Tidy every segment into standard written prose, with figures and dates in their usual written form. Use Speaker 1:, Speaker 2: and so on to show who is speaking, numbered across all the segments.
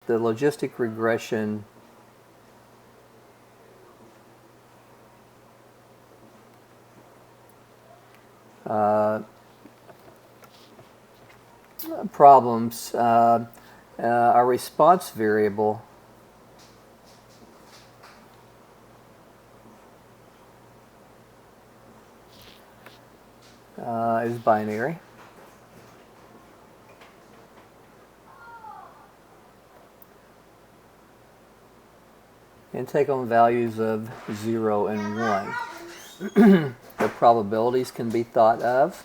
Speaker 1: the logistic regression problems, our response variable is binary. And take on values of 0 and 1. The probabilities can be thought of.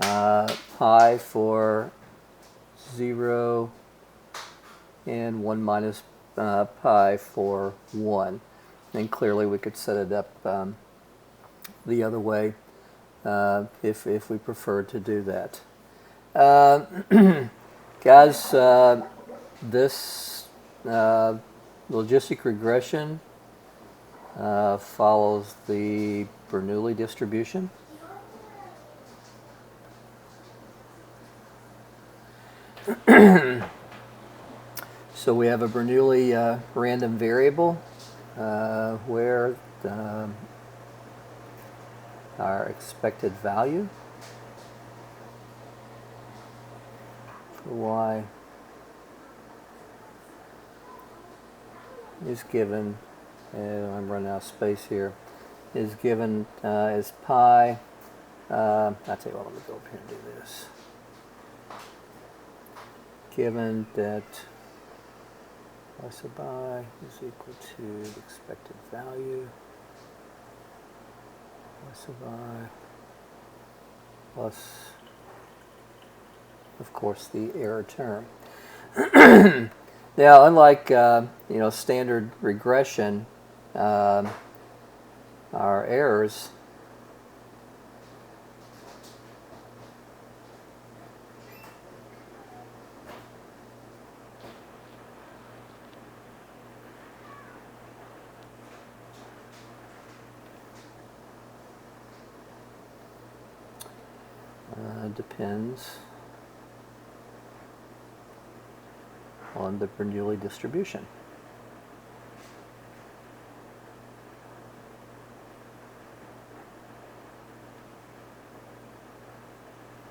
Speaker 1: Pi for 0 and 1 minus pi for 1. And clearly we could set it up the other way if we preferred to do that. Guys, this logistic regression follows the Bernoulli distribution. So we have a Bernoulli random variable where our expected value for y is given, and I'm running out of space here, is given as pi. I'll tell you what, let me go up here and do this. Given that y sub I is equal to the expected value, y sub I plus, of course, the error term. Now, unlike standard regression, our errors depends on the Bernoulli distribution.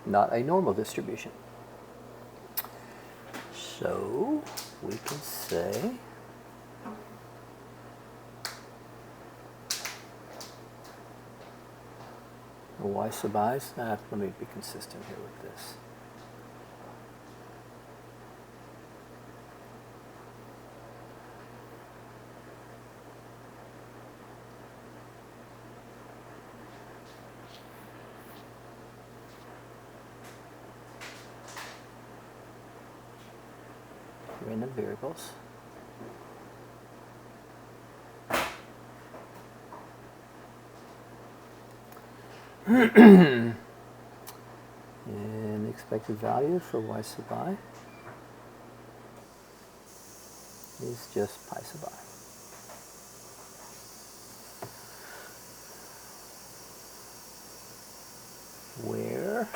Speaker 1: Not a normal distribution. So we can say y sub I, let me be consistent here with this. Random variables. And expected value for y sub I is just pi sub I. Where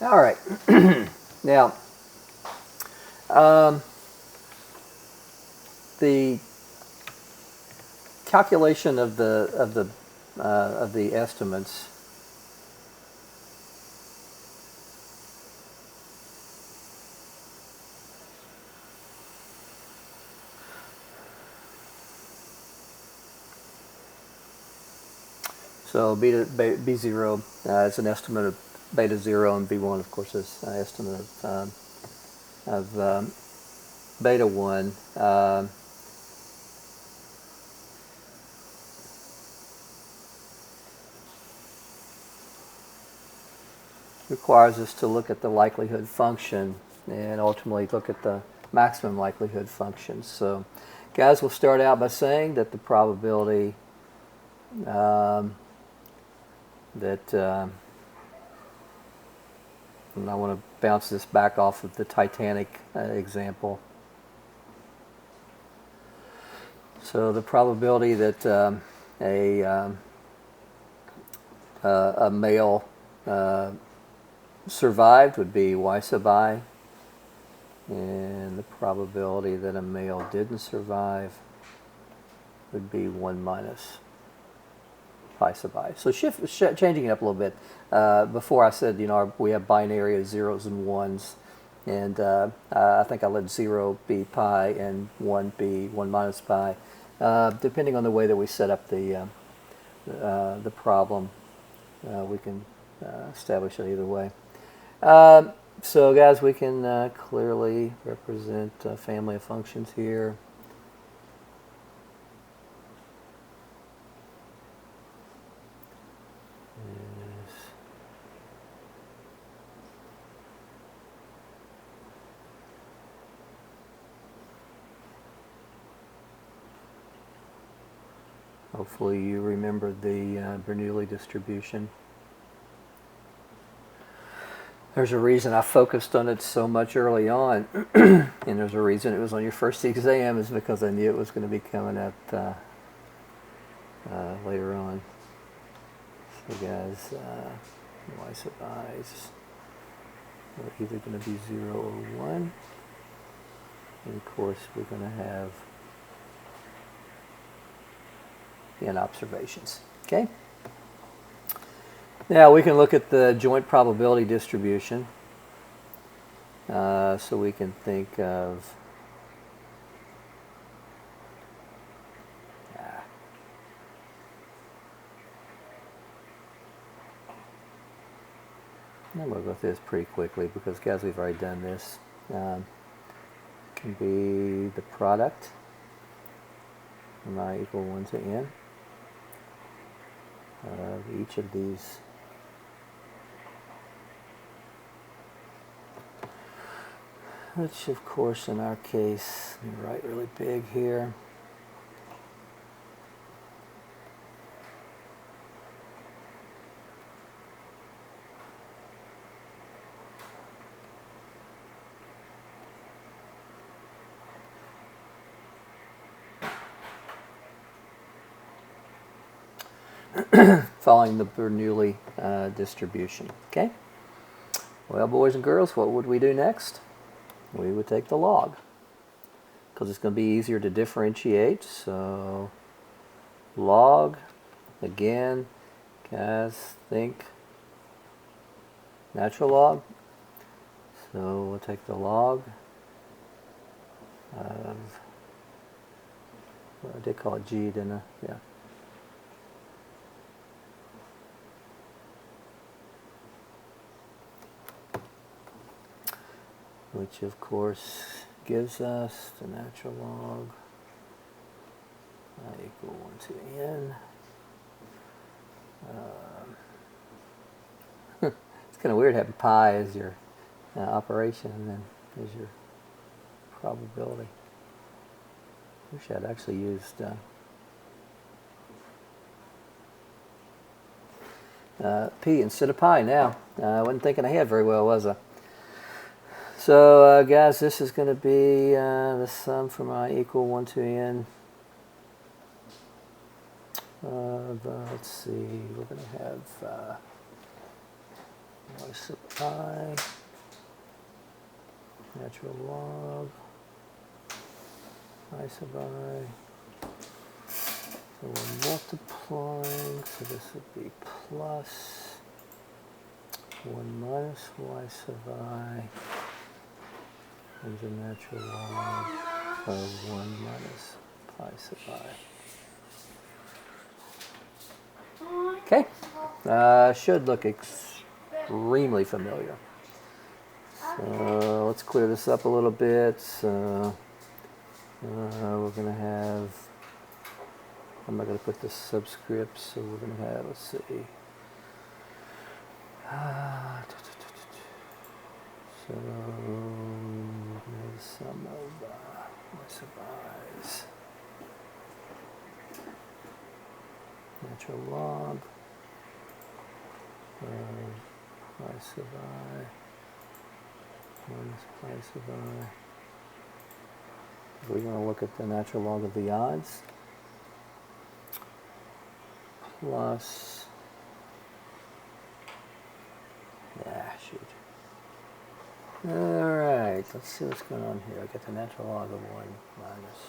Speaker 1: all right. Now, the calculation of the estimates so B0 is an estimate of beta 0, and B1, of course, is an estimate of beta 1. requires us to look at the likelihood function and ultimately look at the maximum likelihood function. So, guys, we'll start out by saying that the probability and I want to bounce this back off of the Titanic example. So the probability that a male survived would be y sub I, and the probability that a male didn't survive would be 1 minus pi sub I. So changing it up a little bit. Before I said, we have binary of zeros and ones, and I think I let 0 be pi and 1 be 1 minus pi. Depending on the way that we set up the problem, we can establish it either way. So guys, we can clearly represent a family of functions here. Hopefully you remember the Bernoulli distribution. There's a reason I focused on it so much early on, and there's a reason it was on your first exam, is because I knew it was going to be coming up later on. So guys, y sub i's are either going to be 0 or 1, and of course we're going to have n observations. Okay? Now we can look at the joint probability distribution. So we can think of I'm going to go through this pretty quickly because, guys, we've already done this. Can be the product from I equal 1 to n of each of these which, of course, in our case, let me write really big here. Following the Bernoulli distribution. Okay? Well, boys and girls, what would we do next? We would take the log, because it's going to be easier to differentiate. So log, again, guys, think natural log. So we'll take the log of, well, I did call it G, didn't I? Yeah. Which of course gives us the natural log I equal 1 to n. It's kind of weird having pi as your operation and then as your probability. Wish I'd actually used p instead of pi now. I wasn't thinking ahead very well, was I? So, guys, this is going to be the sum from I equal 1 to n. Let's see, we're going to have y sub I, natural log, I sub I. So we're multiplying, so this would be plus 1 minus y sub I. And the natural log of 1 minus pi sub I. Okay, should look extremely familiar. So let's clear this up a little bit. So we're going to have, I'm not going to put the subscript, so we're going to have, let's see. So the sum of y sub i's natural log of y sub I minus pi sub I. We're going to look at the natural log of the odds plus, shoot. All right, let's see what's going on here. I get the natural log of 1 minus,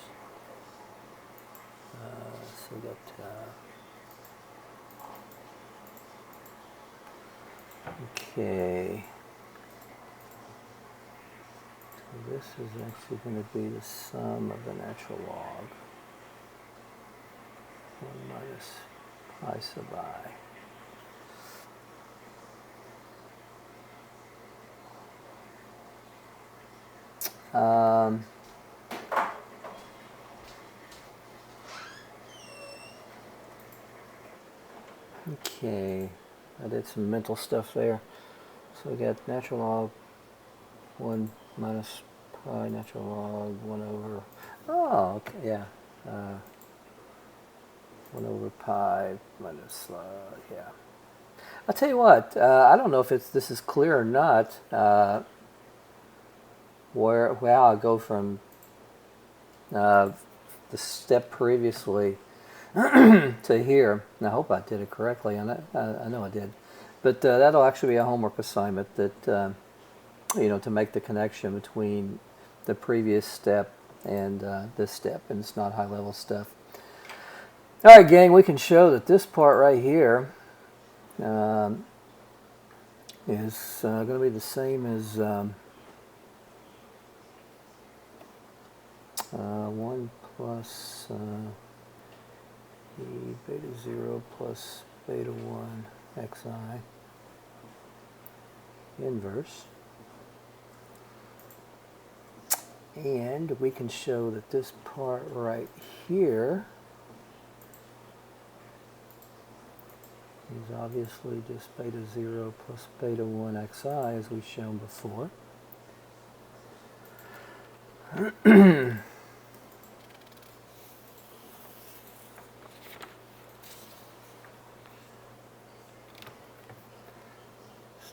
Speaker 1: so we got, okay. So this is actually going to be the sum of the natural log. 1 minus pi sub I. Okay, I did some mental stuff there. So we got natural log 1 minus pi, natural log 1 over, oh, okay, yeah. 1 over pi minus, yeah. I'll tell you what, I don't know if this is clear or not, how I go from the step previously to here. And I hope I did it correctly, and I know I did. But that'll actually be a homework assignment that, to make the connection between the previous step and this step, and it's not high-level stuff. All right, gang, we can show that this part right here is going to be the same as 1 plus e beta 0 plus beta 1 xi inverse. And we can show that this part right here is obviously just beta 0 plus beta 1 xi, as we've shown before.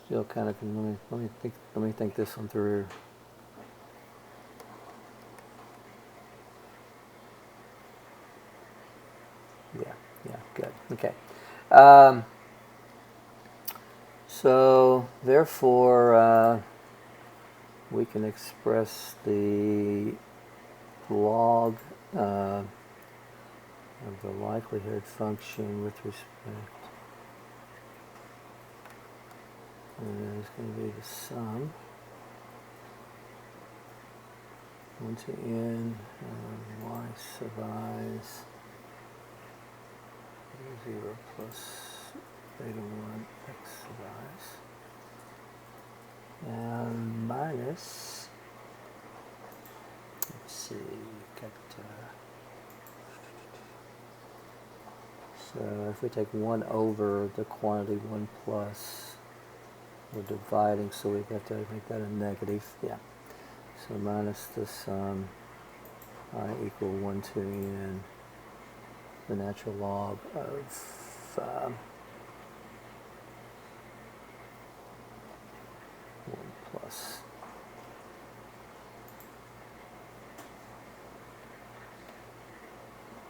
Speaker 1: Still kind of, let me think this one through. Yeah, good. Okay. So therefore, we can express the log of the likelihood function with respect. And it's going to be the sum 1 to n of y sub i's 0 plus beta 1 x sub i's and minus, let's see, got, so if we take 1 over the quantity 1 plus, we're dividing, so we have to make that a negative, yeah. So minus the sum I equal 1 to n, the natural log of 1 plus.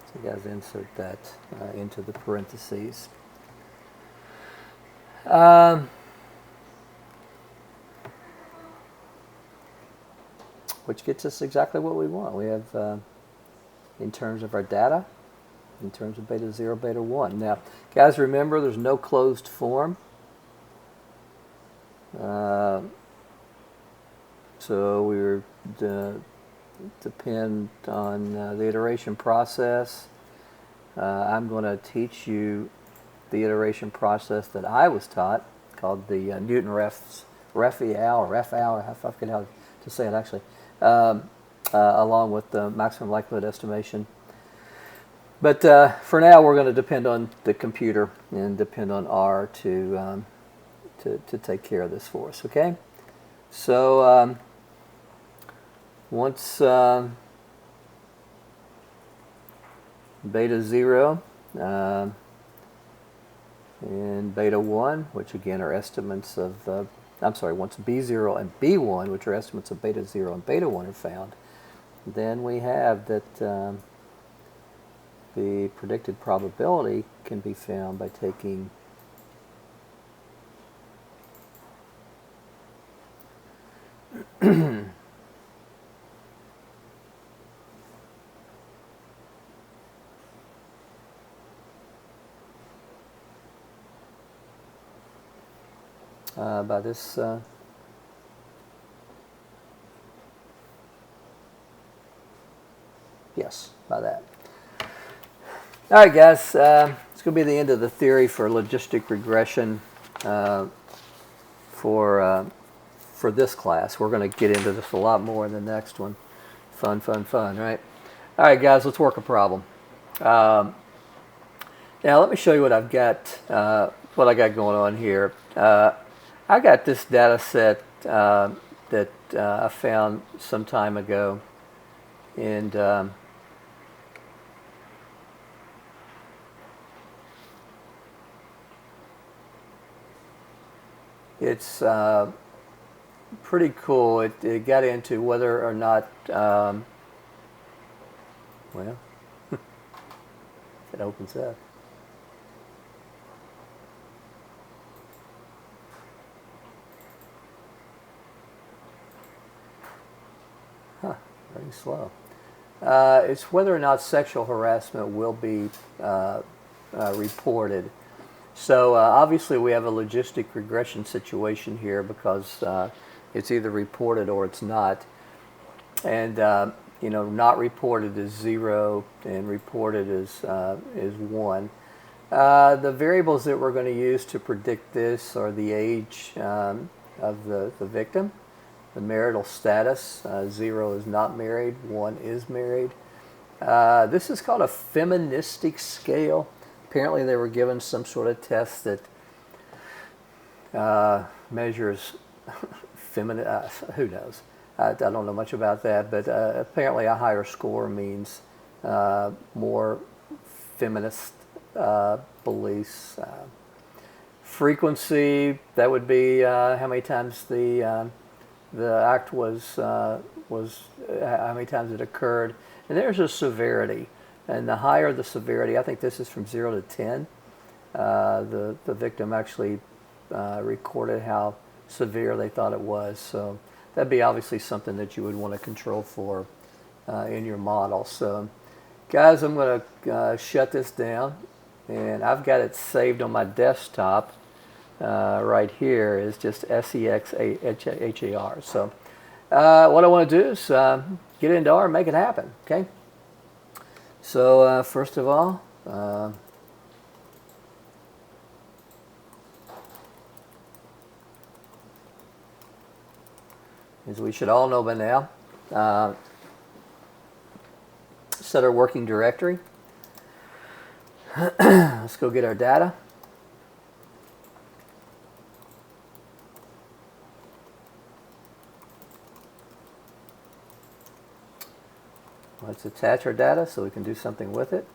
Speaker 1: So you guys insert that into the parentheses. Which gets us exactly what we want. We have, in terms of our data, in terms of beta 0, beta 1. Now, guys, remember there's no closed form. So we depend on the iteration process. I'm going to teach you the iteration process that I was taught, called the Newton-Raphel, I forget how to say it actually, along with the maximum likelihood estimation. But for now, we're going to depend on the computer and depend on R to take care of this for us, okay? So once beta 0 and beta 1, which again are estimates of, once B0 and B1, which are estimates of beta 0 and beta 1 are found, then we have that the predicted probability can be found by taking by this yes, by that. All right, guys, it's going to be the end of the theory for logistic regression for this class. We're going to get into this a lot more in the next one. Fun, fun, fun, right? All right, guys, let's work a problem. Now, let me show you what I've got, what I got going on here. I got this data set that I found some time ago, and it's pretty cool. It got into whether or not, well, it opens up. Huh, very slow. It's whether or not sexual harassment will be reported. So obviously we have a logistic regression situation here because it's either reported or it's not. And not reported is 0 and reported is 1. The variables that we're going to use to predict this are the age of the victim, the marital status. 0 is not married, 1 is married. This is called a Feministic Scale. Apparently they were given some sort of test that measures who knows? I don't know much about that, but apparently a higher score means more feminist beliefs. Frequency, that would be how many times the act was how many times it occurred. And there's a severity. And the higher the severity, I think this is from 0 to 10, the victim actually recorded how severe they thought it was. So that'd be obviously something that you would want to control for in your model. So guys, I'm going to shut this down. And I've got it saved on my desktop. Right here is just SEXHAR. So what I want to do is get into R and make it happen, okay? So first of all, as we should all know by now, set our working directory. Let's go get our data. Let's attach our data so we can do something with it.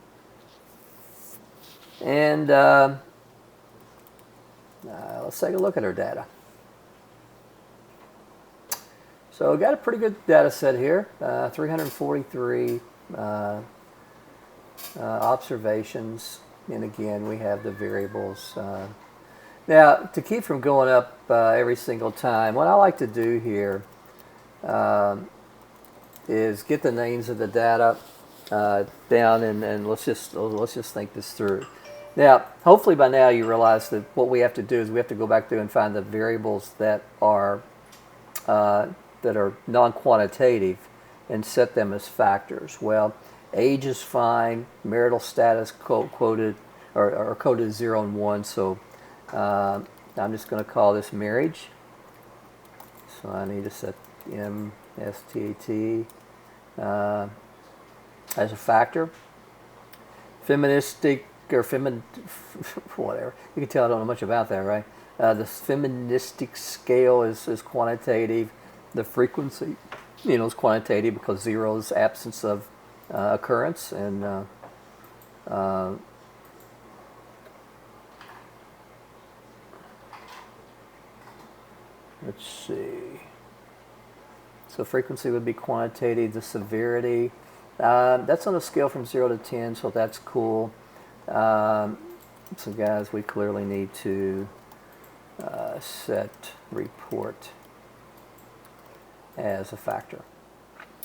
Speaker 1: And let's take a look at our data. So we've got a pretty good data set here, 343 observations. And again, we have the variables. Now, to keep from going up every single time, what I like to do here is get the names of the data down, and let's just think this through. Now, hopefully by now you realize that what we have to do is we have to go back through and find the variables that are non-quantitative and set them as factors. Well, age is fine. Marital status quoted or coded 0 and 1. So I'm just going to call this marriage. So I need to set MSTAT as a factor. Feministic or whatever. You can tell I don't know much about that, right? The feministic scale is quantitative. The frequency, is quantitative because 0 is absence of occurrence, and let's see. So frequency would be quantitative. The severity, that's on a scale from 0 to 10, so that's cool. So guys, we clearly need to set report as a factor.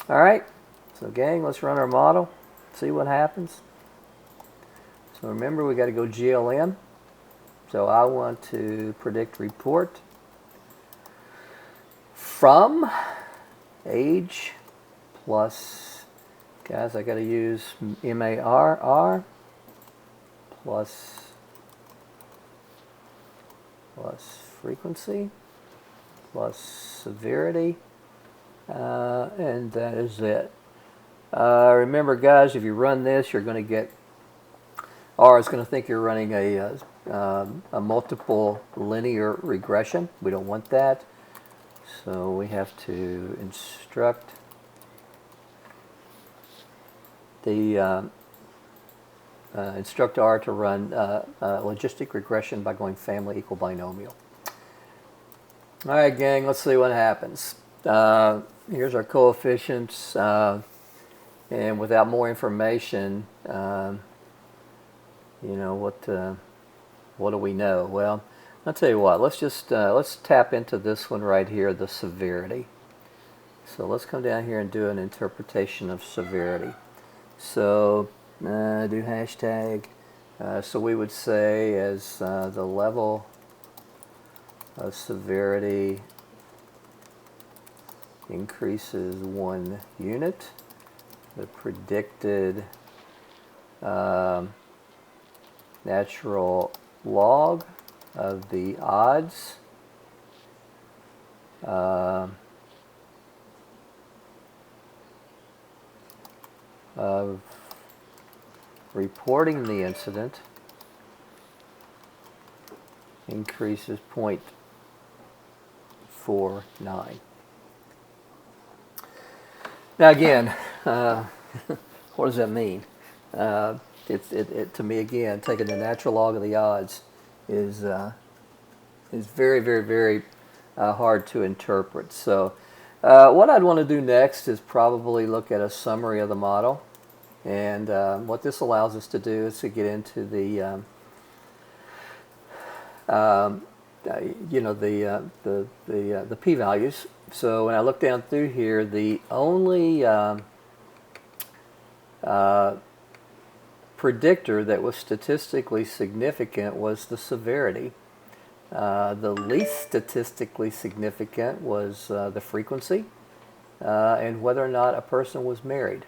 Speaker 1: All right, so gang, let's run our model, see what happens. So remember, we got to go GLM. So I want to predict report from age plus, guys, I got to use MARR plus frequency plus severity, and that is it. Remember, guys, if you run this, you're going to get, R is going to think you're running a multiple linear regression. We don't want that, so we have to instruct the instruct R to run logistic regression by going family equal binomial. All right, gang, let's see what happens. Here's our coefficients, and without more information, what do we know? Well, I'll tell you what. Let's just let's tap into this one right here, the severity. So let's come down here and do an interpretation of severity. So do hashtag. So we would say as the level of severity increases 1 unit, the predicted natural log of the odds of reporting the incident increases 0.49. Now again, what does that mean? To me, again, taking the natural log of the odds is very, very, very hard to interpret. So what I'd want to do next is probably look at a summary of the model. And what this allows us to do is to get into the the p-values. So when I look down through here, the only predictor that was statistically significant was the severity. The least statistically significant was the frequency and whether or not a person was married.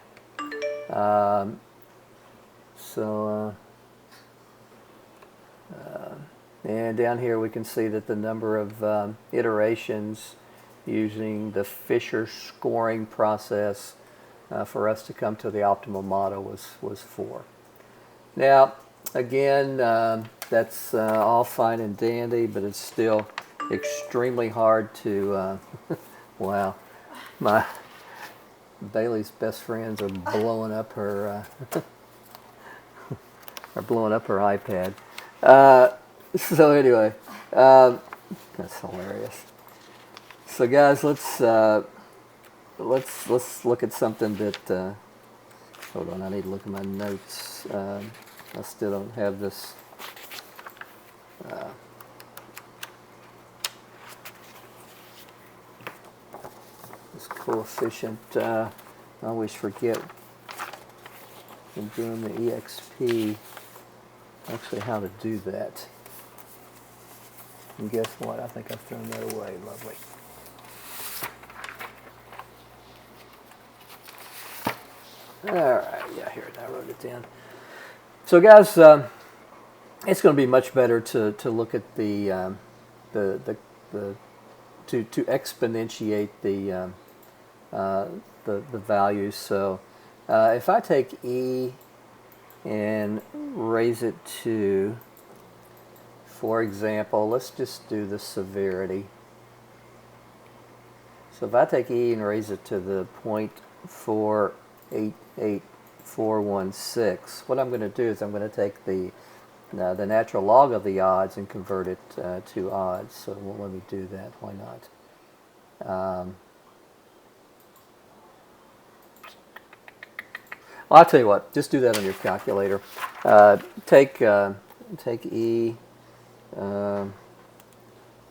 Speaker 1: And down here we can see that the number of iterations using the Fisher scoring process for us to come to the optimal model was 4. Now, again, that's all fine and dandy, but it's still extremely hard to, wow, Bailey's best friends are blowing up her, iPad. So anyway, that's hilarious. So guys, let's look at something that. Hold on, I need to look at my notes. I still don't have this. This coefficient. I always forget when doing the EXP actually how to do that. And guess what? I think I've thrown that away. Lovely. All right, yeah, here I wrote it down. So, guys, it's going to be much better to look at to exponentiate the values. So, if I take E and raise it to for example, let's just do the severity. So if I take E and raise it to the 0.488416, what I'm going to do is I'm going to take the natural log of the odds and convert it to odds. So well, let me do that. Why not? Well, I'll tell you what. Just do that on your calculator. Take E and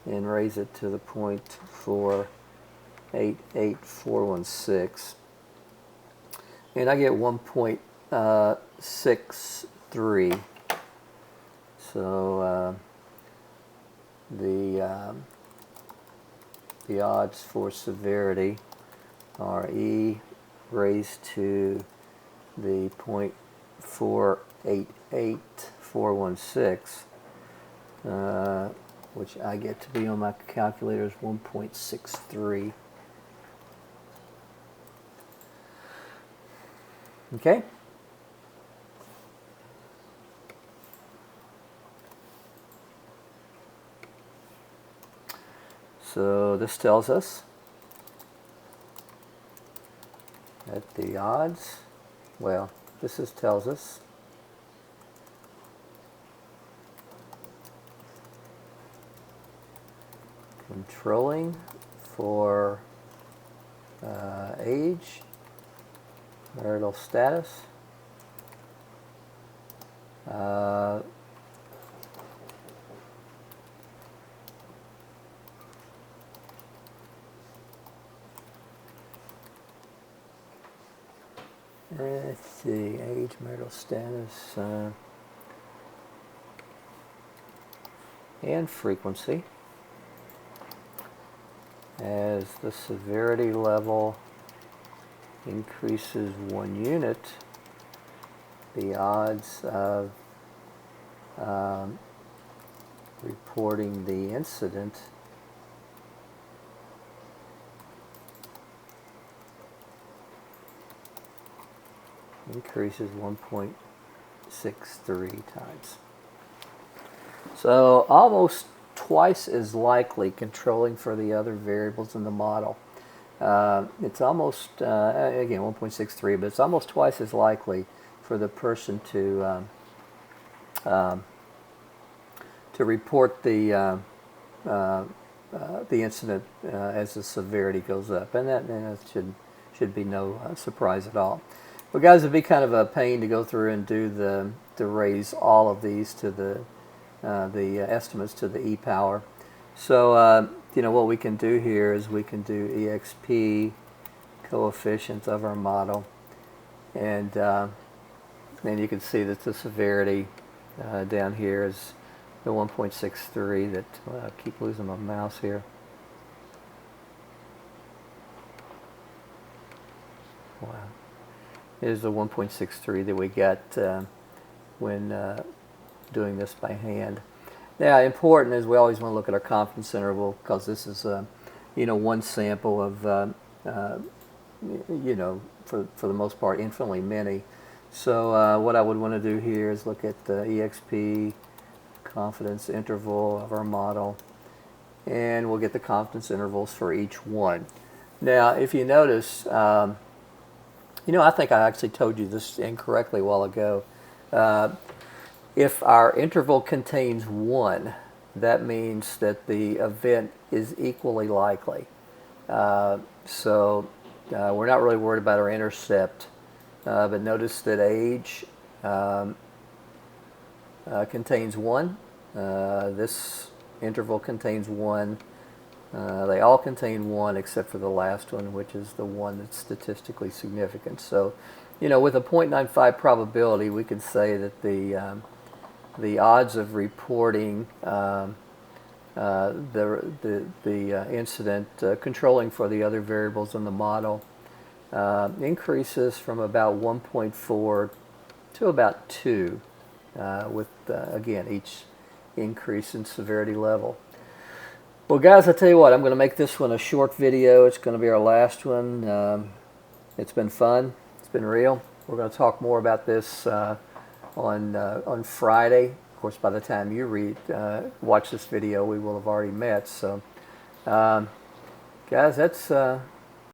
Speaker 1: raise it to the 0.488416, and I get 1.63. So the odds for severity are E raised to the 0.488416, which I get to be on my calculator is 1.63. Okay? So this tells us that the odds, well, this tells us controlling for age, marital status, let's see, age, marital status, and frequency. As the severity level increases 1 unit, the odds of reporting the incident increases 1.63 times. So almost twice as likely controlling for the other variables in the model. It's almost, again, 1.63, but it's almost twice as likely for the person to report the incident as the severity goes up, and that should be no surprise at all. But guys, it'd be kind of a pain to go through and do to raise all of these to the estimates to the E power. So you know what we can do here is we can do Exp coefficients of our model, and then you can see that the severity down here is the 1.63 that, I keep losing my mouse here. Wow. Here's the 1.63 that we got when doing this by hand. Now, important is we always want to look at our confidence interval, because this is, you know, one sample of, you know, for the most part, infinitely many. So what I would want to do here is look at the Exp confidence interval of our model, and we'll get the confidence intervals for each one. Now, if you notice, you know, I think I actually told you this incorrectly a while ago. If our interval contains 1, that means that the event is equally likely. So we're not really worried about our intercept, but notice that age contains 1. This interval contains 1. They all contain 1 except for the last one, which is the one that's statistically significant. So, you know, with a 0.95 probability, we could say that the odds of reporting the incident controlling for the other variables in the model increases from about 1.4 to about 2 with, again, each increase in severity level. Well, guys, I tell you what, I'm going to make this one a short video. It's going to be our last one. It's been fun. It's been real. We're going to talk more about this on Friday course, by the time you watch this video, we will have already met. So, guys, that's